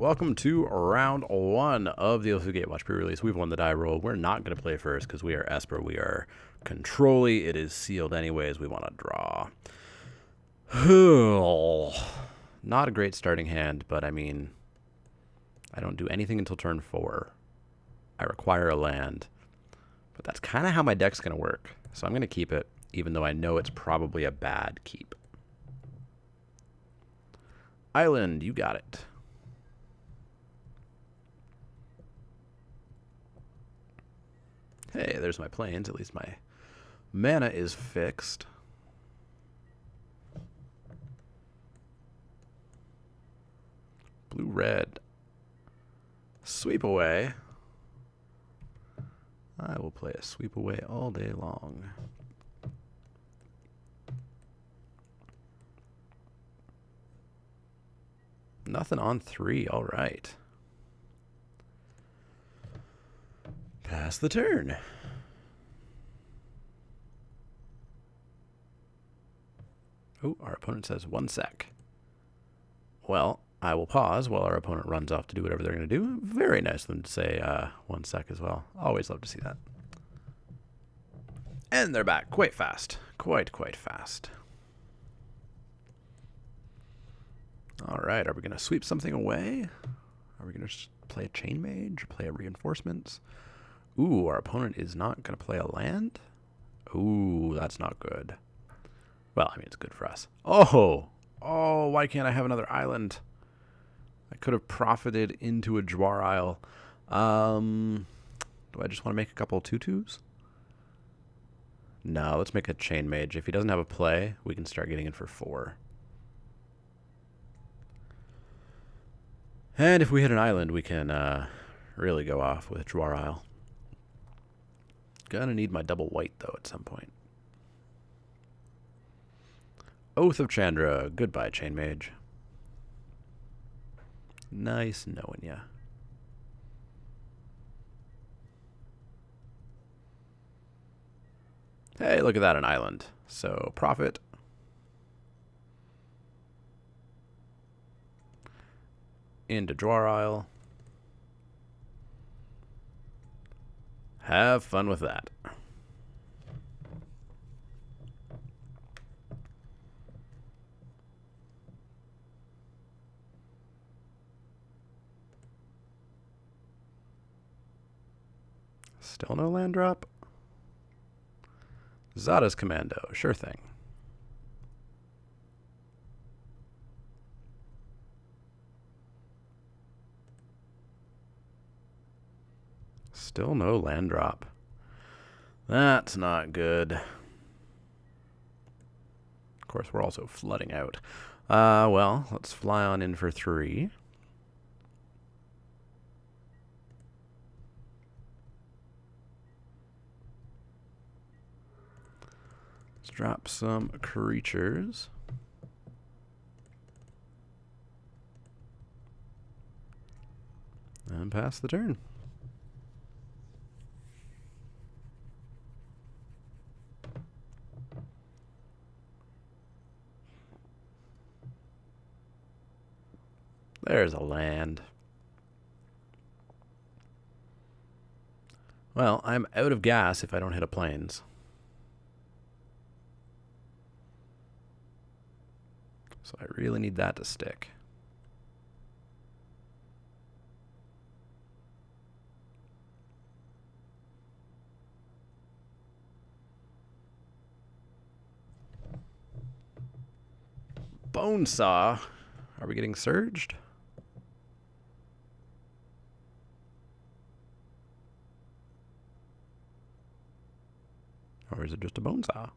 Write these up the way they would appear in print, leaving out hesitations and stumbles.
welcome to round one of the Gatewatch pre-release. We've won the die roll. We're not going to play first because we are Esper. We are Controlly. It is sealed anyways. We want to draw. Not a great starting hand, but I mean, I don't do anything until turn 4. I require a land. But that's kind of how my deck's going to work. So I'm going to keep it, even though I know it's probably a bad keep. Island, you got it. Hey, there's my plains. At least my mana is fixed. Blue-red. Sweep away. I will play a sweep away all day long. Nothing on 3. All right. Pass the turn. Oh, our opponent says 1 sec. Well, I will pause while our opponent runs off to do whatever they're going to do. Very nice of them to say 1 sec as well. Always love to see that. And they're back quite fast. Quite fast. All right, are we going to sweep something away? Are we going to play a Chain Mage? Play a Reinforcements? Ooh, our opponent is not going to play a land? Ooh, that's not good. Well, I mean, it's good for us. Oh, why can't I have another island? I could have profited into a Jwar Isle. Do I just want to make a couple 2/2s? No, let's make a Chain Mage. If he doesn't have a play, we can start getting in for 4. And if we hit an island, we can really go off with Jwar Isle. Gonna need my double white, though, at some point. Oath of Chandra. Goodbye, Chain Mage. Nice knowing ya. Hey, look at that, an island. So, profit. Into Jwar Isle. Have fun with that. Still no land drop? Zada's Commando, sure thing. Still no land drop. That's not good. Of course, we're also flooding out. Well, let's fly on in for 3. Let's drop some creatures. And pass the turn. There's a land. Well, I'm out of gas if I don't hit a plains. So I really need that to stick. Bonesaw. Are we getting surged? Or is it just a Bonesaw?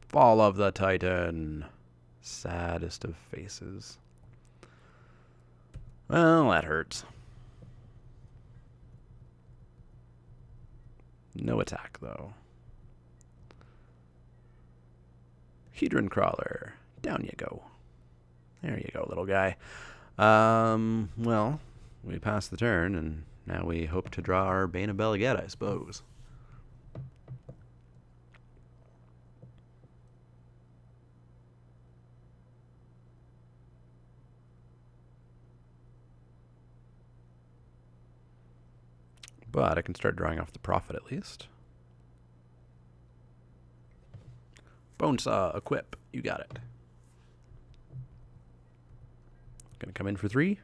Fall of the Titan. Saddest of faces. Well, that hurts. No attack, though. Hedron Crawler. Down you go. There you go, little guy. Well, we passed the turn, and now we hope to draw our Bane of Beliget, I suppose. But I can start drawing off the profit at least. Bone Saw, equip. You got it. Gonna come in for 3.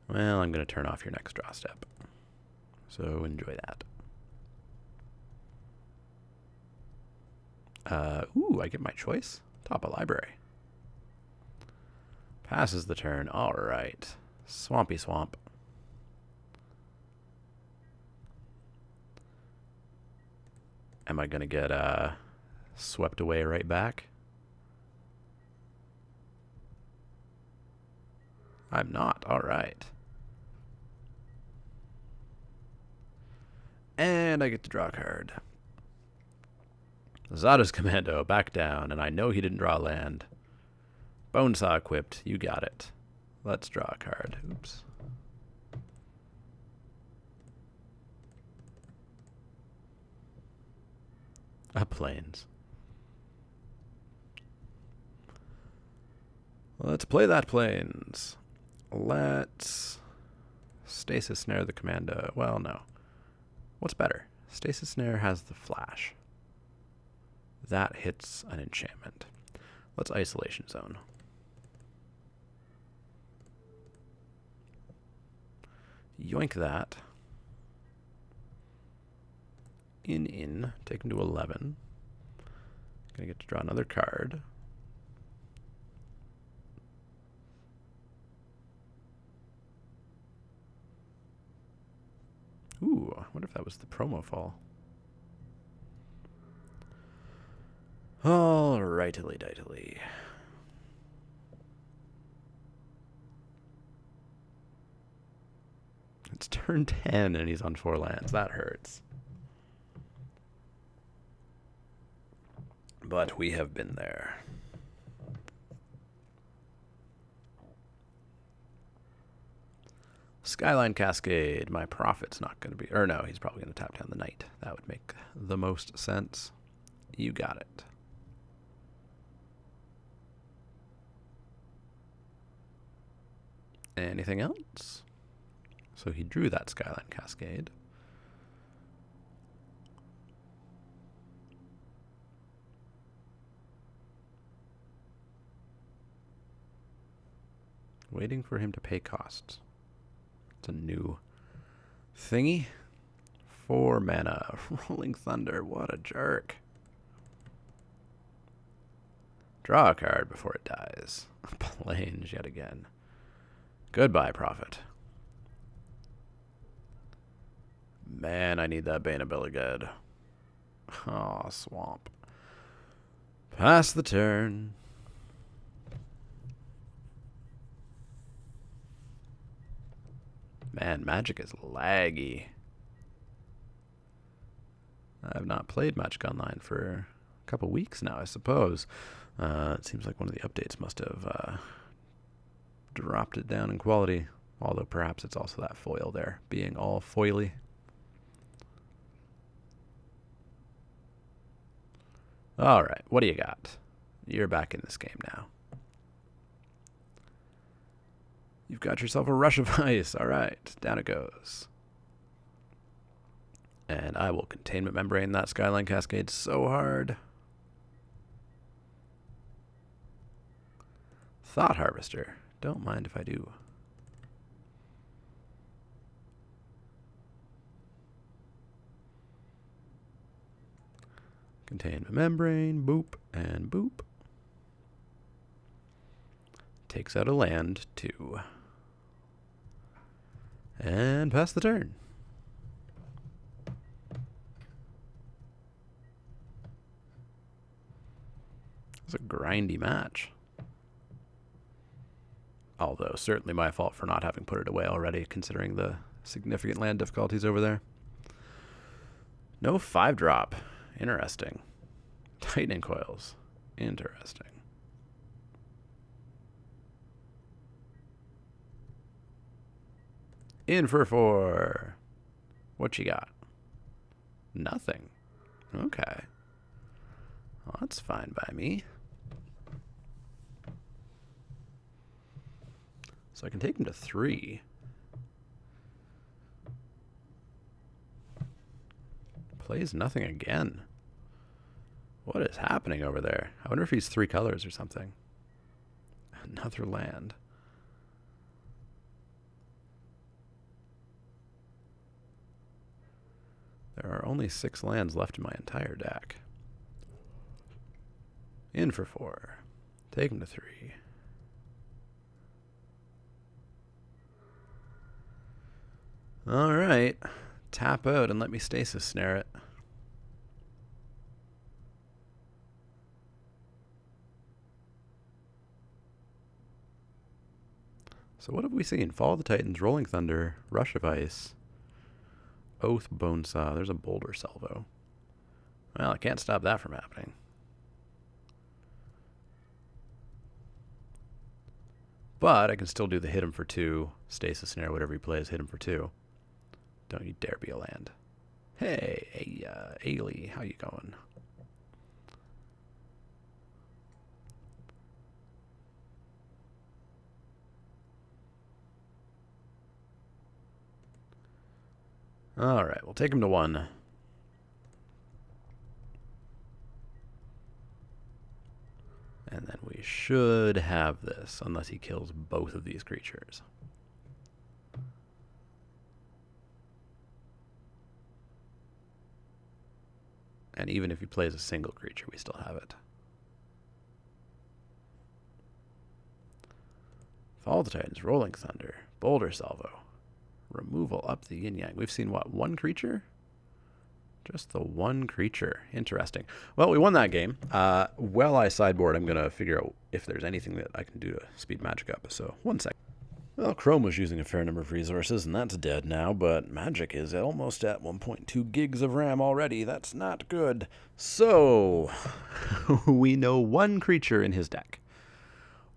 Well, I'm gonna turn off your next draw step. So enjoy that. Ooh, I get my choice. Top of library. Passes the turn. All right. Swampy Swamp. Am I going to get swept away right back? I'm not. All right. And I get to draw a card. Zada's Commando, back down, and I know he didn't draw land. Bonesaw equipped, you got it. Let's draw a card. Oops. Plains. Let's play that Plains. Let's Stasis Snare the Commando. Well, no. What's better? Stasis Snare has the flash. That hits an enchantment. Let's Isolation Zone. Yoink that. In. Take him to 11. Gonna get to draw another card. Ooh, I wonder if that was the promo fall. All rightly-dightly. It's turn 10 and he's on 4 lands. That hurts. But we have been there. Skyline Cascade. My profit's not going to be... Or no, he's probably going to tap down the Knight. That would make the most sense. You got it. Anything else? So he drew that Skyline Cascade. Waiting for him to pay costs. It's a new thingy. 4 mana. Rolling Thunder. What a jerk. Draw a card before it dies. Plains yet again. Goodbye, Prophet. Man, I need that Bane of Billigud. Oh, Swamp. Pass the turn. Man, Magic is laggy. I have not played Magic Online for a couple weeks now, I suppose. It seems like one of the updates must have dropped it down in quality. Although perhaps it's also that foil there, being all foily. Alright, what do you got? You're back in this game now. You've got yourself a Rush of Ice. Alright, down it goes. And I will Containment Membrane that Skyline Cascade so hard. Thought Harvester. Don't mind if I do. Containment Membrane, boop, and boop. Takes out a land, 2. And pass the turn. It's a grindy match. Although, certainly my fault for not having put it away already, considering the significant land difficulties over there. No 5-drop. Interesting. Tightening Coils. Interesting. In for 4. What you got? Nothing. Okay. Well, that's fine by me. So I can take him to 3. Plays nothing again. What is happening over there? I wonder if he's 3 colors or something. Another land. There are only 6 lands left in my entire deck. In for 4. Take him to 3. Alright. Tap out and let me stasis snare it. So what have we seen? Fall of the Titans, Rolling Thunder, Rush of Ice, Oath, Bonesaw. There's a Boulder Salvo. Well, I can't stop that from happening. But I can still do the hit him for 2, stasis snare, whatever he plays, hit him for 2. Don't you dare be a land. Hey, Ailey, how you going? Alright, we'll take him to 1. And then we should have this, unless he kills both of these creatures. And even if he plays a single creature, we still have it. Fall of the Titans, Rolling Thunder, Boulder Salvo. Removal up the yin-yang. We've seen, what, 1 creature? Just the 1 creature. Interesting. Well, we won that game. While I sideboard, I'm going to figure out if there's anything that I can do to speed magic up. So, 1 sec. Well, Chrome was using a fair number of resources, and that's dead now, but Magic is almost at 1.2 gigs of RAM already. That's not good. So, we know 1 creature in his deck.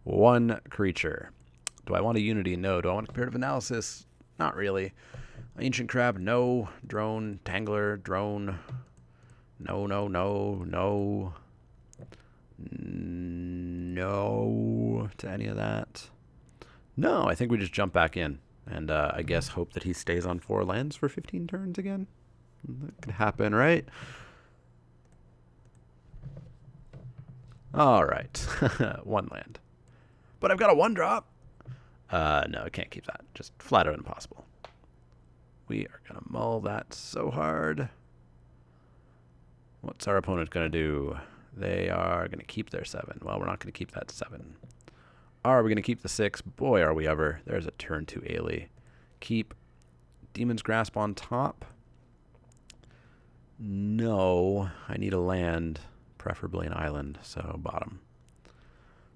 1 creature. Do I want a Unity? No. Do I want comparative analysis? Not really. Ancient Crab? No. Drone? Tangler? Drone? No, no, no, no. No to any of that. No, I think we just jump back in and I guess hope that he stays on 4 lands for 15 turns again. That could happen, right? All right. 1 land. But I've got a 1-drop. No, I can't keep that. Just flat out impossible. We are going to mull that so hard. What's our opponent going to do? They are going to keep their 7. Well, we're not going to keep that 7. Are we going to keep the 6? Boy, are we ever. There's a turn 2 Ailey. Keep Demon's Grasp on top. No, I need a land, preferably an island, so bottom.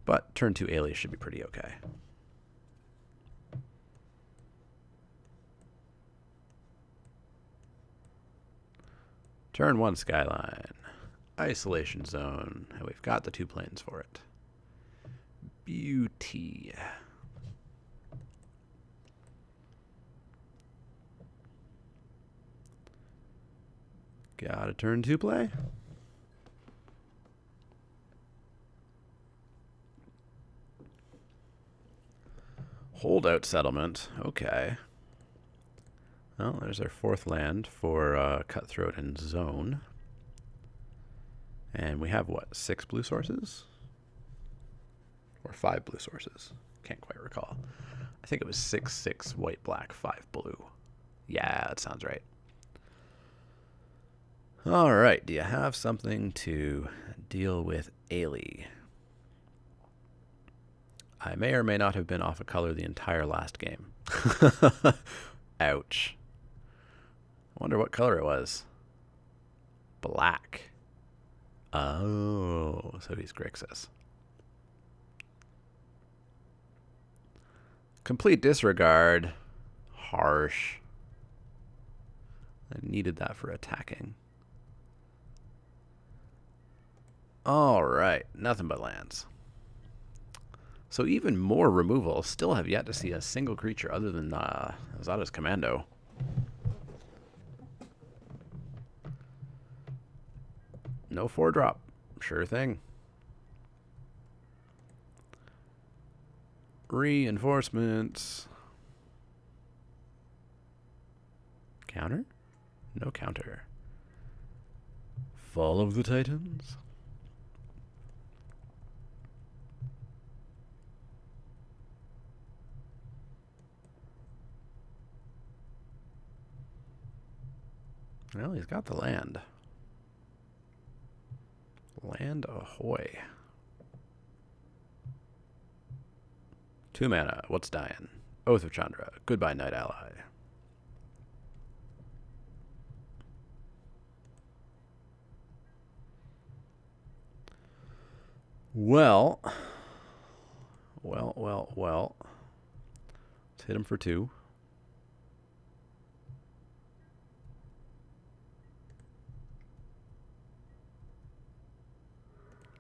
But turn 2 Ailey should be pretty okay. Turn 1 Skyline. Isolation Zone. And we've got the 2 planes for it. Beauty. Got a turn 2 play. Holdout Settlement. Okay. Well, there's our 4th land for Cutthroat and Zone. And we have, what, 6 blue sources? Or 5 blue sources. Can't quite recall. I think it was 6/6 white, black, 5 blue. Yeah, that sounds right. All right, do you have something to deal with Ailey? I may or may not have been off a color the entire last game. Ouch. I wonder what color it was. Black. Oh, so he's Grixis. Complete disregard. Harsh. I needed that for attacking. Alright, nothing but lands. So even more removal. Still have yet to see a single creature other than Azada's Commando. No 4-drop. Sure thing. Reinforcements. Counter? No counter. Fall of the Titans. Well, he's got the land. Land ahoy. 2 mana. What's dying? Oath of Chandra. Goodbye, Night Ally. Well. Let's hit him for 2.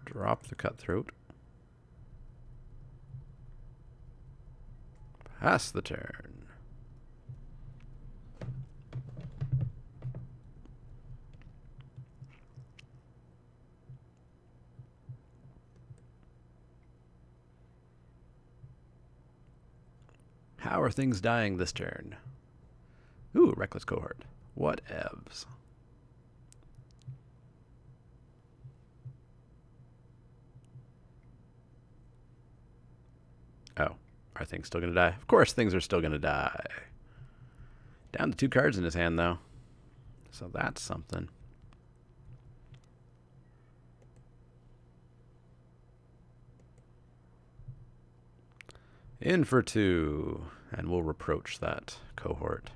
Drop the Cutthroat. Pass the turn. How are things dying this turn? Ooh, Reckless Cohort. What evs? Oh, are things still going to die? Of course things are still going to die. Down to 2 cards in his hand, though. So that's something. In for 2. And we'll reproach that cohort.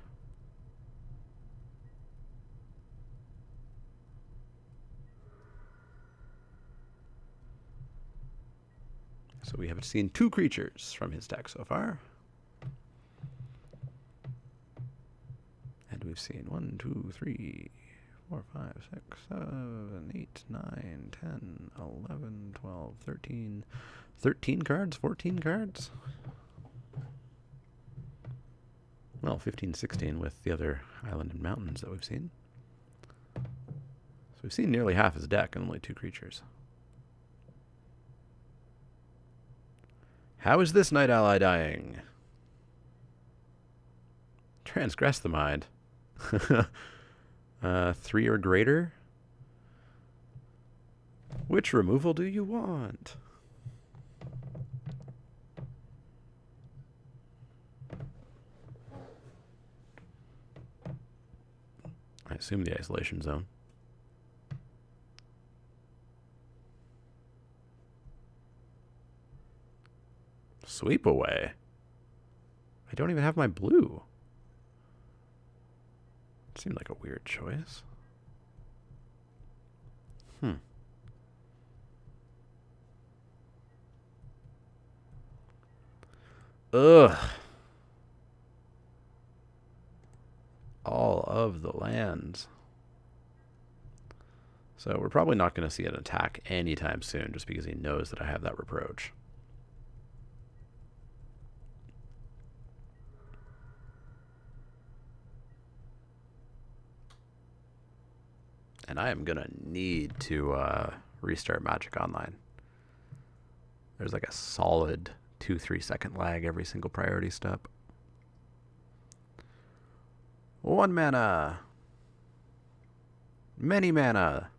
So we have seen 2 creatures from his deck so far. And we've seen 1, 2, 3, 4, 5, 6, 7, 8, 9, 10, 11, 12, 13. 13 cards? 14 cards? Well, 15, 16 with the other island and mountains that we've seen. So we've seen nearly half his deck and only 2 creatures. How is this Night Ally dying? Transgress the Mind. 3 or greater? Which removal do you want? I assume the Isolation Zone. Sweep away. I don't even have my blue. It seemed like a weird choice. Ugh. All of the lands. So we're probably not going to see an attack anytime soon just because he knows that I have that reproach. And I am going to need to restart Magic Online. There's like a solid 2-3 second lag every single priority step. 1 mana. Many mana.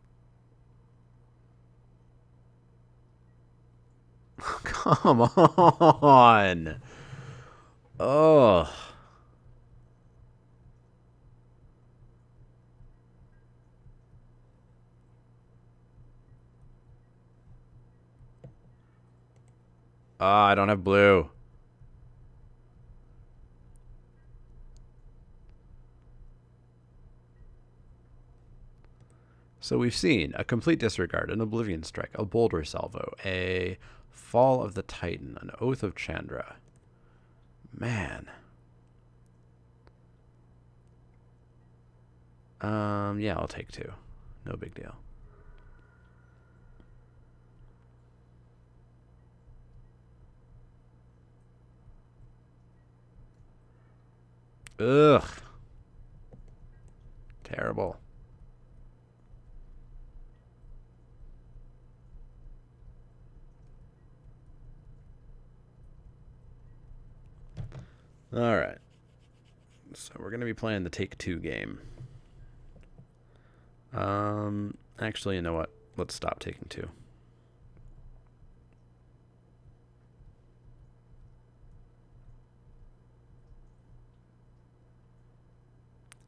Come on. Oh. I don't have blue. So we've seen a Complete Disregard, an Oblivion Strike, a Boulder Salvo, a Fall of the Titan, an Oath of Chandra. Man. Yeah, I'll take 2. No big deal. Ugh. Terrible. All right. So we're going to be playing the Take 2 game. Actually, you know what? Let's stop taking 2.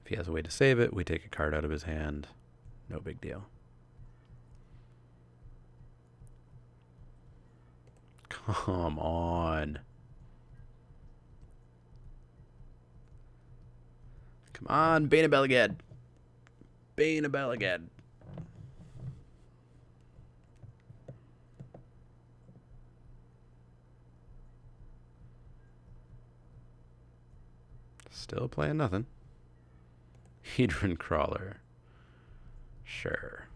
If he has a way to save it, we take a card out of his hand. No big deal. Come on. Come on, Bane of Belaged. Bane of Belaged. Still playing nothing. Hedron Crawler. Sure.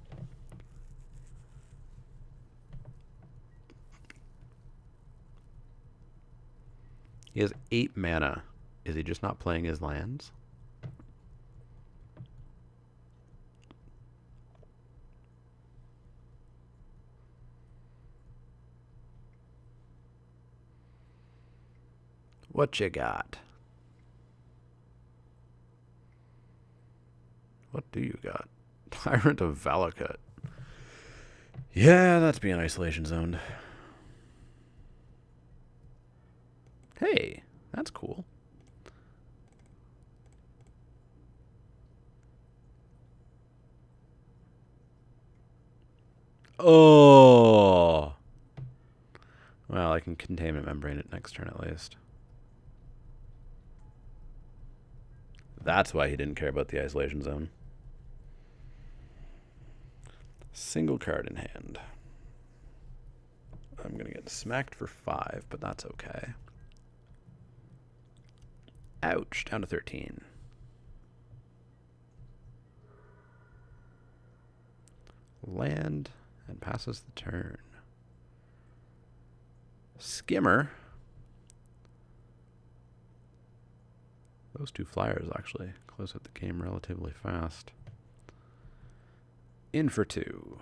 He has 8 mana. Is he just not playing his lands? What you got? What do you got? Tyrant of Valakut. Yeah, that's being isolation zoned. Hey, that's cool. Oh. Well, I can containment membrane it next turn at least. That's why he didn't care about the isolation zone. Single card in hand. I'm going to get smacked for 5, but that's okay. Ouch, down to 13. Land and passes the turn. Skimmer. Those 2 flyers actually close out the game relatively fast. In for 2.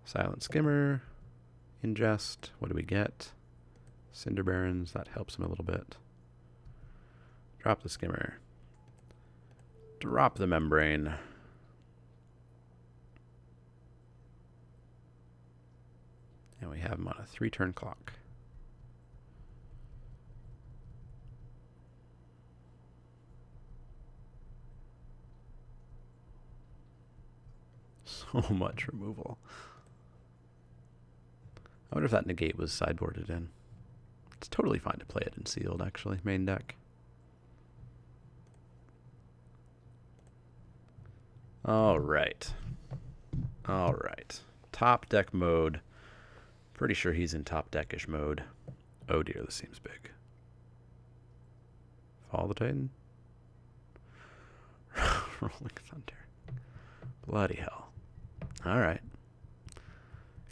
Silent Skimmer. Ingest. What do we get? Cinder Barons. That helps him a little bit. Drop the Skimmer. Drop the Membrane. And we have him on a 3-turn clock. So much removal. I wonder if that negate was sideboarded in. It's totally fine to play it in sealed, actually, main deck. All right. All right. Top deck mode. Pretty sure he's in top deckish mode. Oh dear, this seems big. Follow the Titan. Rolling Thunder. Bloody hell. All right.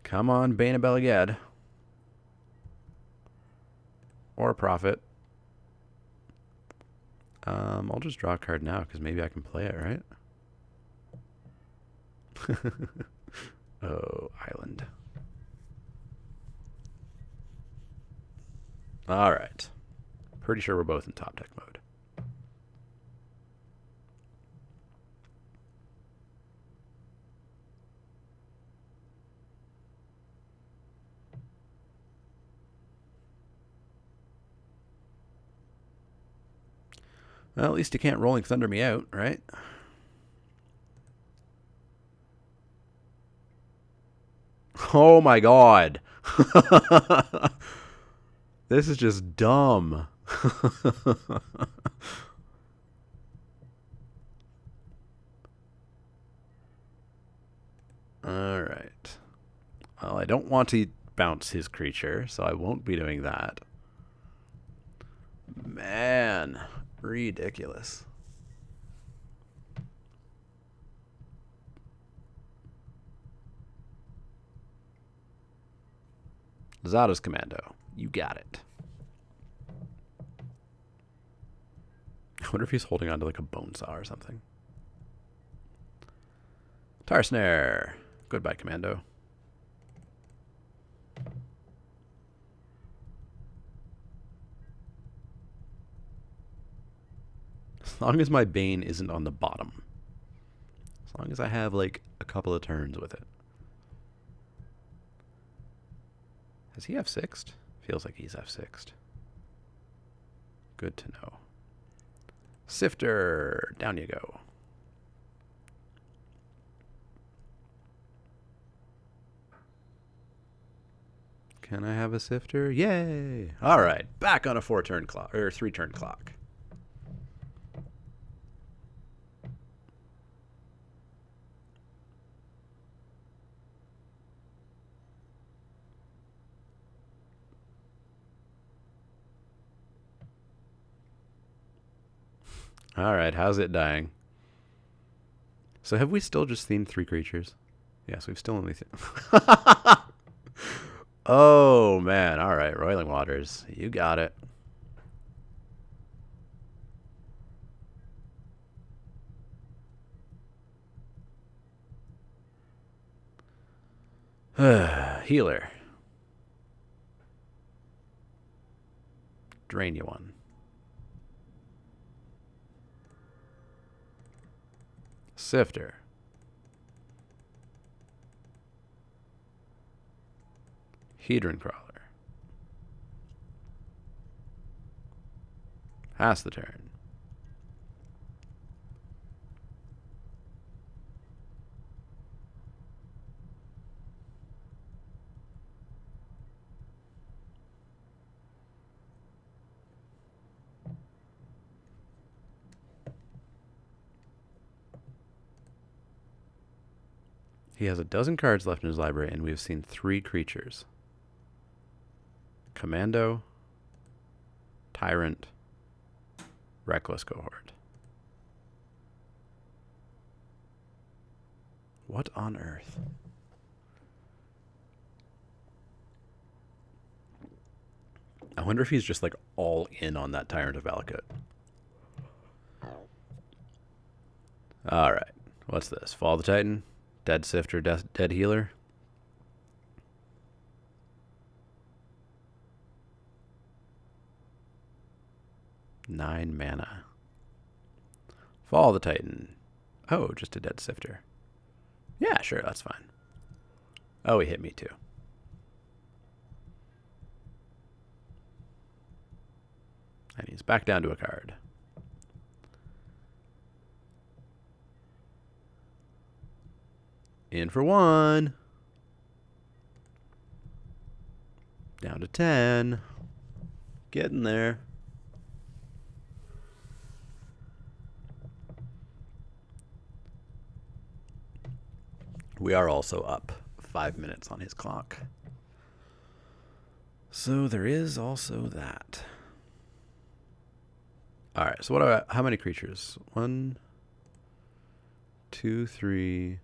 Come on, Bane of Belaged. Or Prophet. I'll just draw a card now because maybe I can play it, right? Oh, Island. All right. Pretty sure we're both in top deck mode. Well, at least you can't Rolling Thunder me out, right? Oh my god. This is just dumb. Alright. Well, I don't want to bounce his creature, so I won't be doing that. Man, ridiculous. Zada's Commando. You got it. I wonder if he's holding on to like a bone saw or something. Tar Snare. Goodbye, Commando. long as my Bane isn't on the bottom. As long as I have, like, a couple of turns with it. Has he F6'd? Feels like he's F6'd. Good to know. Sifter, down you go. Can I have a Sifter? Yay! All right, back on a 4-turn clock, or 3-turn clock. All right, how's it dying? So have we still just themed 3 creatures? Yes, we've still only Oh, man. All right, Roiling Waters. You got it. Healer. Drain you one. Sifter. Hedron Crawler. Pass the turn. He has a dozen cards left in his library, and we have seen 3 creatures. Commando, Tyrant, Reckless Cohort. What on earth? I wonder if he's just like all in on that Tyrant of Valakut. Alright, what's this? Fall the Titan? Dead Sifter, dead Healer? Nine mana. Fall the Titan. Oh, just a Dead Sifter. Yeah, sure, that's fine. Oh, he hit me too. And he's back down to a card. In for 1. Down to 10. Getting there. We are also up 5 minutes on his clock. So there is also that. All right, so how many creatures? 1, 2, 3,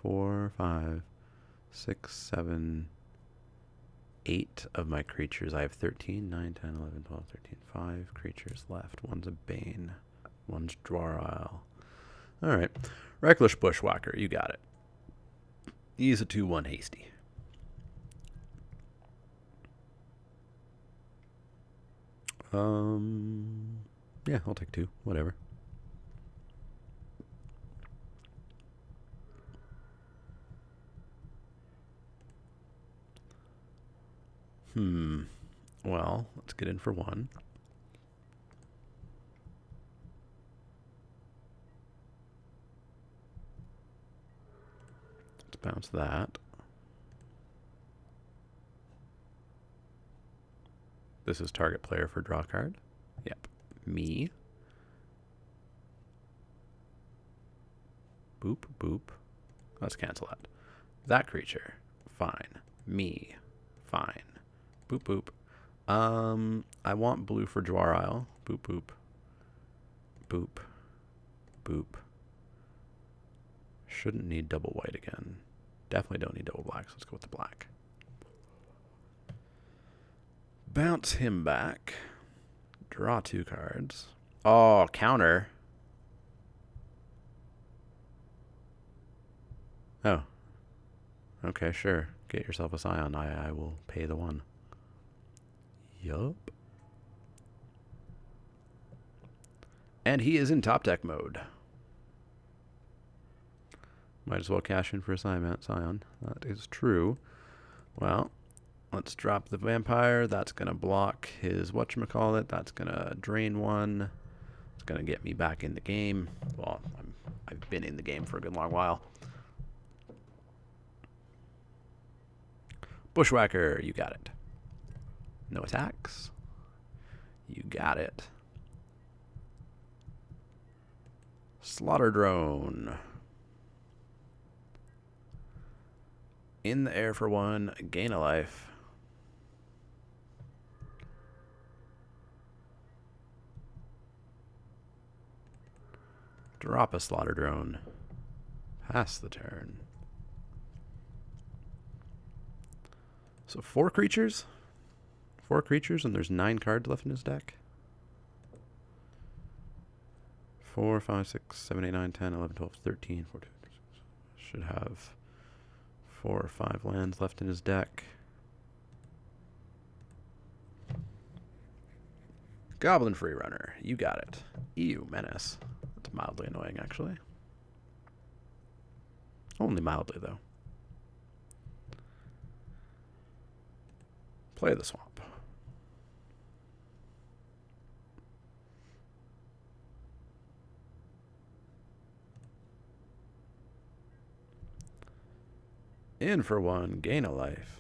4, 5, 6, 7, 8 of my creatures. I have 13, 9, 10, 11, 12, 13, 5 creatures left. One's a Bane. One's Dwarile. All right. Reckless Bushwhacker. You got it. He's a 2/1 hasty. Yeah, I'll take 2. Whatever. Well, let's get in for 1. Let's bounce that. This is target player for draw card. Yep. Me. Boop, boop. Let's cancel that. That creature. Fine. Me. Fine. Boop, boop. I want blue for Dwarile. Boop, boop. Boop. Boop. Shouldn't need double white again. Definitely don't need double black, so let's go with the black. Bounce him back. Draw 2 cards. Oh, counter. Oh. Okay, sure. Get yourself a Scion. I will pay the 1. Yup. And he is in top deck mode. Might as well cash in for a Scion. That is true. Well, let's drop the vampire. That's going to block his whatchamacallit. That's going to drain one. It's going to get me back in the game. Well, I've been in the game for a good long while. Bushwhacker, you got it. No attacks. You got it. Slaughter drone. In the air for one, gain a life. Drop a slaughter drone. Pass the turn. So 4 creatures? 4 creatures, and there's 9 cards left in his deck. 4, 5, 6, 7, 8, 9, 10, 11, 12, 13, 14. Should have 4 or 5 lands left in his deck. Goblin Freerunner, you got it. Ew, Menace. That's mildly annoying, actually. Only mildly, though. Play the swamp. In for one, gain a life.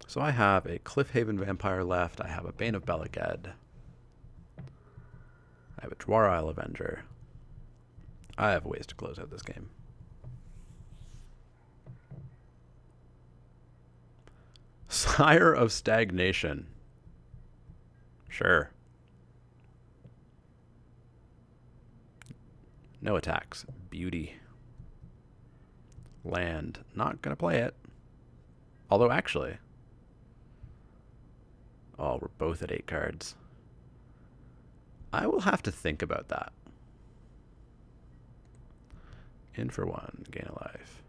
So I have a Cliffhaven Vampire left. I have a Bane of Belaged. I have a Dwar Isle Avenger. I have ways to close out this game. Sire of Stagnation. Sure. No attacks. Beauty. Land. Not gonna play it. Although, actually. Oh, we're both at 8 cards. I will have to think about that. In for one. Gain a life.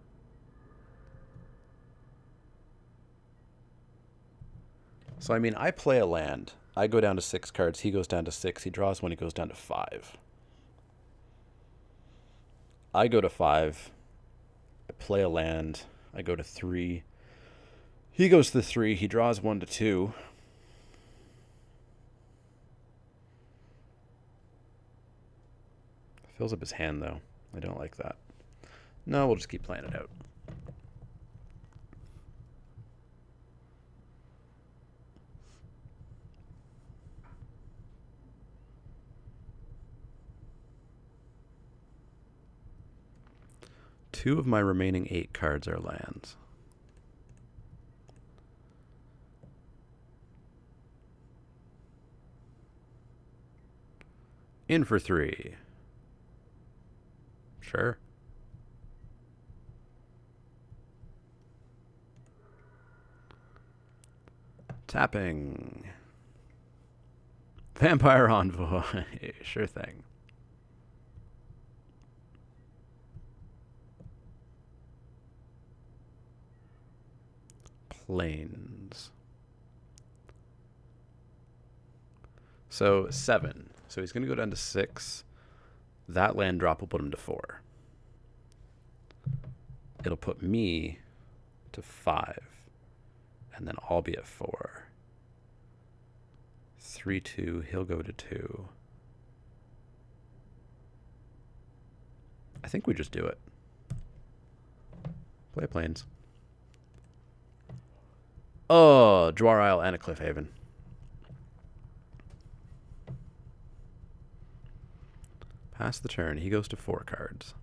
So, I mean, I play a land. I go down to 6 cards. He goes down to 6. He draws one. He goes down to 5. I go to 5. I play a land. I go to 3. He goes to 3. He draws 1 to 2. Fills up his hand, though. I don't like that. No, we'll just keep playing it out. Two of my remaining 8 cards are lands. In for 3. Sure. Tapping. Vampire Envoy. Sure thing. Planes. So 7. So he's going to go down to 6. That land drop will put him to 4. It'll put me to 5. And then I'll be at 4. 3, 2. He'll go to 2. I think we just do it. Play planes. Oh, Dwar Isle and a Cliffhaven. Pass the turn. He goes to 4 cards.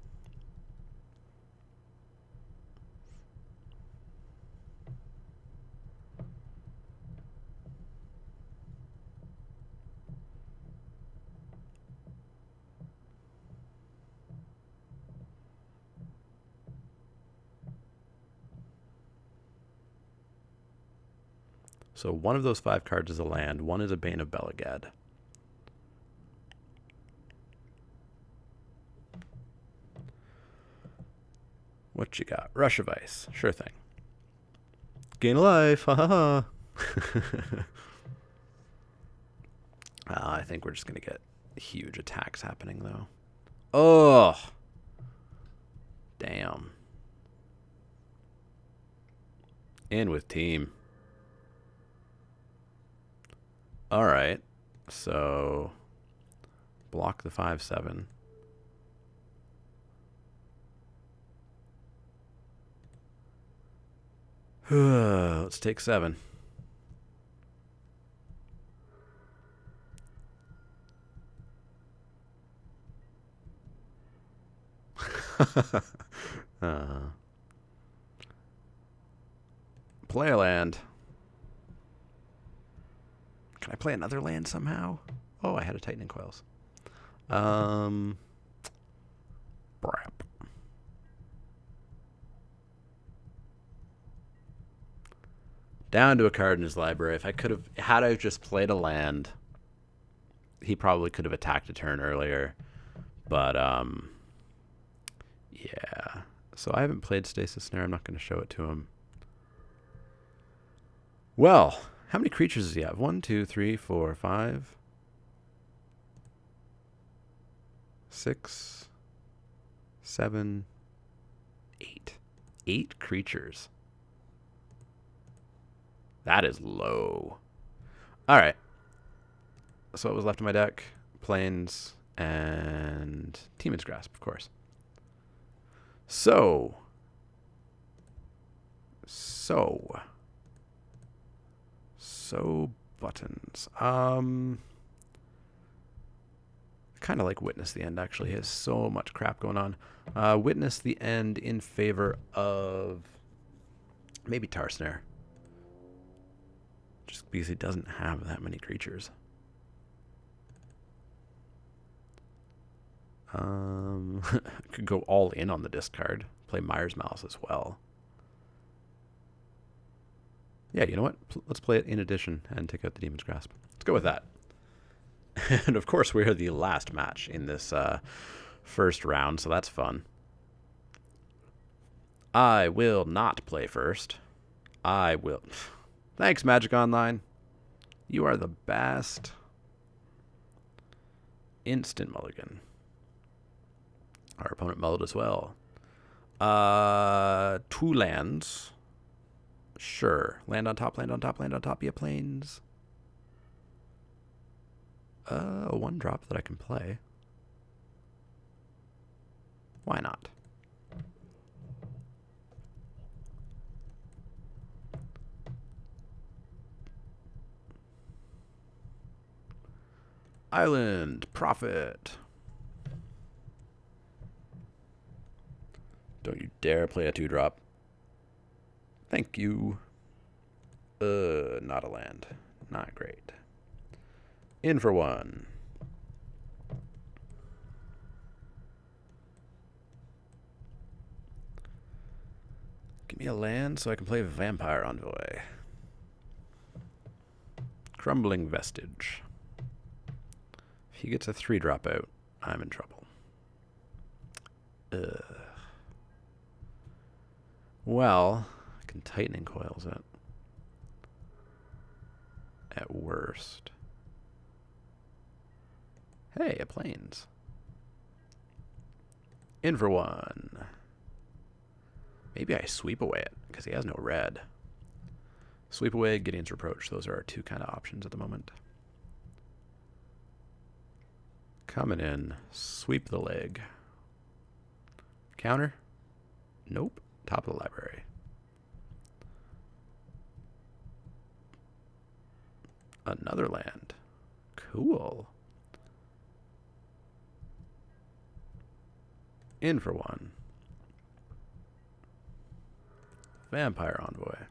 So one of those 5 cards is a land. One is a Bane of Belaged. What you got? Rush of Ice. Sure thing. Gain a life. Ha ha ha. I think we're just going to get huge attacks happening, though. Oh! Damn. In with team. Alright. So, block the 5/7. Let's take 7. Play a land. Can I play another land somehow? Oh, I had a Tightening Coils. Brap. Down to a card in his library. If I could have, had I just played a land, he probably could have attacked a turn earlier. But, yeah. So I haven't played Stasis Snare. I'm not going to show it to him. Well, how many creatures does he have? 1, 2, 3, 4, 5, 6, 7, 8. 8 creatures. That is low. All right. So what was left in my deck? Plains and Teeman's Grasp, of course. So buttons. Kind of like Witness the End, actually. He has so much crap going on. Witness the End in favor of maybe Tar Snare. Just because he doesn't have that many creatures. Could go all in on the discard. Play Mire's Malice as well. Yeah, you know what? Let's play it in addition and take out the Demon's Grasp. Let's go with that. And of course, we are the last match in this first round, so that's fun. I will not play first. I will. Thanks, Magic Online. You are the best. Instant mulligan. Our opponent mulled as well. 2 lands. Sure. Land on top, land on top, land on top via plains. A 1-drop that I can play. Why not? Island. Profit. Don't you dare play a 2-drop. Thank you. Not a land. Not great. In for 1. Give me a land so I can play Vampire Envoy. Crumbling Vestige. If he gets a 3-drop out, I'm in trouble. Well, I can Tightening Coils it. At worst. Hey, a plains. In for 1. Maybe I sweep away it, because he has no red. Sweep away, Gideon's Reproach. Those are our 2 kind of options at the moment. Coming in. Sweep the leg. Counter? Nope. Top of the library. Another land. Cool. In for 1. Vampire Envoy.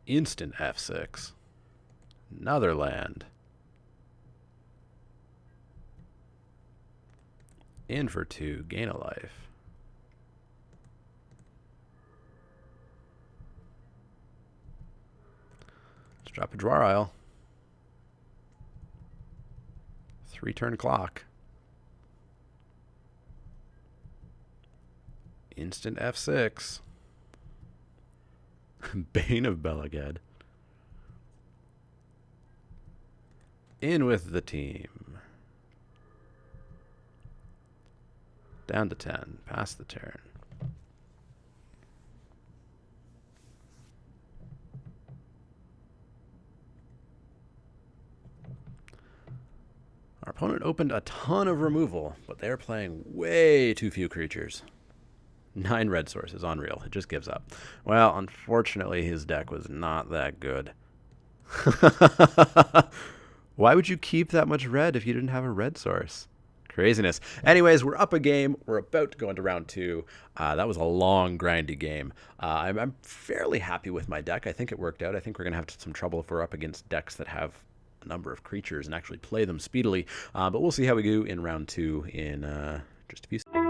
Instant F6. Another land. In for 2. Gain a life. Let's drop a Dwar Isle. 3-turn clock. Instant F6. Bane of Belaged. In with the team. Down to 10. Pass the turn. Our opponent opened a ton of removal, but they're playing way too few creatures. 9 red sources, unreal. It just gives up. Well, unfortunately, his deck was not that good. Why would you keep that much red if you didn't have a red source? Craziness. Anyways, we're up a game. We're about to go into round 2. That was a long, grindy game. I'm fairly happy with my deck. I think it worked out. I think we're going to have some trouble if we're up against decks that have a number of creatures and actually play them speedily. But we'll see how we do in round 2 in just a few seconds.